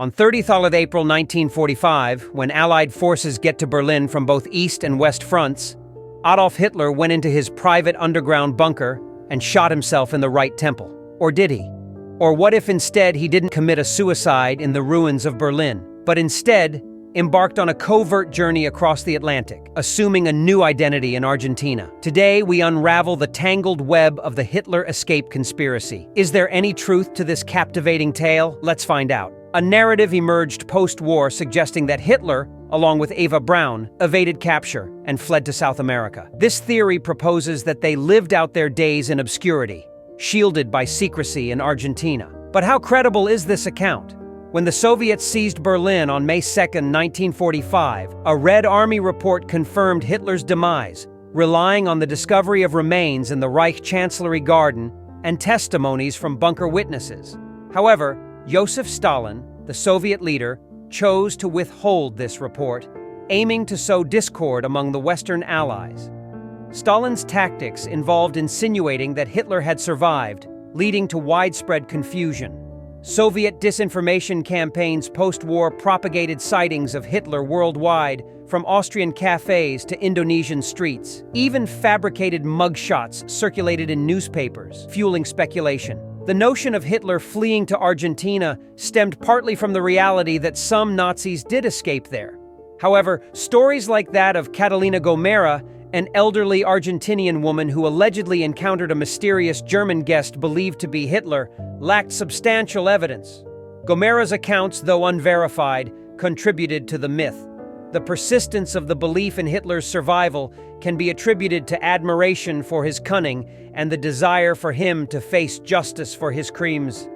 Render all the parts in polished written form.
On 30th of April 1945, when Allied forces get to Berlin from both east and west fronts, Adolf Hitler went into his private underground bunker and shot himself in the right temple. Or did he? Or what if instead he didn't commit a suicide in the ruins of Berlin, but instead embarked on a covert journey across the Atlantic, assuming a new identity in Argentina? Today, we unravel the tangled web of the Hitler escape conspiracy. Is there any truth to this captivating tale? Let's find out. A narrative emerged post-war suggesting that Hitler, along with Eva Braun, evaded capture and fled to South America. This theory proposes that they lived out their days in obscurity, shielded by secrecy in Argentina. But how credible is this account? When the Soviets seized Berlin on May 2, 1945, a Red Army report confirmed Hitler's demise, relying on the discovery of remains in the Reich Chancellery Garden and testimonies from bunker witnesses. However, Joseph Stalin, the Soviet leader, chose to withhold this report, aiming to sow discord among the Western Allies. Stalin's tactics involved insinuating that Hitler had survived, leading to widespread confusion. Soviet disinformation campaigns post-war propagated sightings of Hitler worldwide, from Austrian cafes to Indonesian streets. Even fabricated mugshots circulated in newspapers, fueling speculation. The notion of Hitler fleeing to Argentina stemmed partly from the reality that some Nazis did escape there. However, stories like that of Catalina Gomera, an elderly Argentinian woman who allegedly encountered a mysterious German guest believed to be Hitler, lacked substantial evidence. Gomera's accounts, though unverified, contributed to the myth. The persistence of the belief in Hitler's survival can be attributed to admiration for his cunning and the desire for him to face justice for his crimes.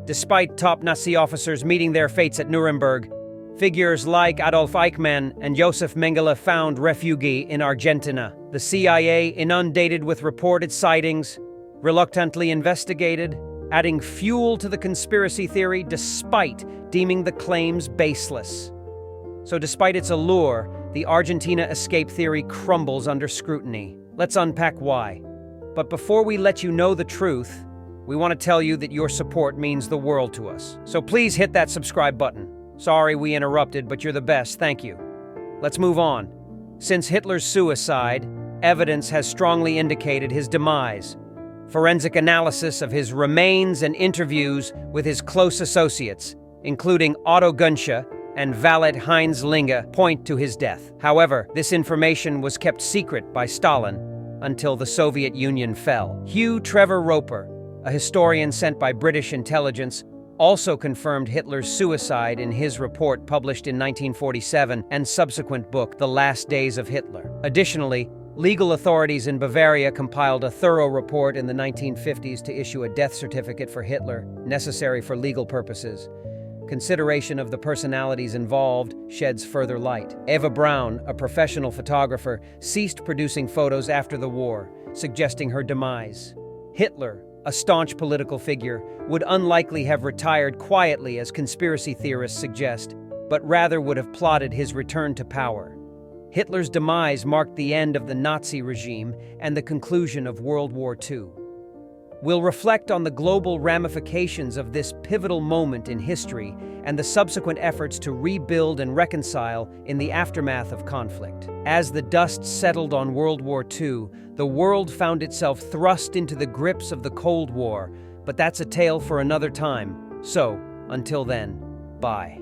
Despite top Nazi officers meeting their fates at Nuremberg, figures like Adolf Eichmann and Josef Mengele found refuge in Argentina. The CIA, inundated with reported sightings, reluctantly investigated, adding fuel to the conspiracy theory despite deeming the claims baseless. So despite its allure, the Argentina escape theory crumbles under scrutiny. Let's unpack why. But before we let you know the truth, we want to tell you that your support means the world to us. So please hit that subscribe button. Sorry we interrupted, but you're the best, thank you. Let's move on. Since Hitler's suicide, evidence has strongly indicated his demise. Forensic analysis of his remains and interviews with his close associates, including Otto Gunsche and valet Heinz Linge, point to his death. However, this information was kept secret by Stalin until the Soviet Union fell. Hugh Trevor Roper, a historian sent by British intelligence, also confirmed Hitler's suicide in his report published in 1947 and subsequent book, The Last Days of Hitler. Additionally, legal authorities in Bavaria compiled a thorough report in the 1950s to issue a death certificate for Hitler, necessary for legal purposes. Consideration of the personalities involved sheds further light. Eva Braun, a professional photographer, ceased producing photos after the war, suggesting her demise. Hitler, a staunch political figure, would unlikely have retired quietly as conspiracy theorists suggest, but rather would have plotted his return to power. Hitler's demise marked the end of the Nazi regime and the conclusion of World War II. We'll reflect on the global ramifications of this pivotal moment in history and the subsequent efforts to rebuild and reconcile in the aftermath of conflict. As the dust settled on World War II, the world found itself thrust into the grips of the Cold War, but that's a tale for another time. So, until then, bye.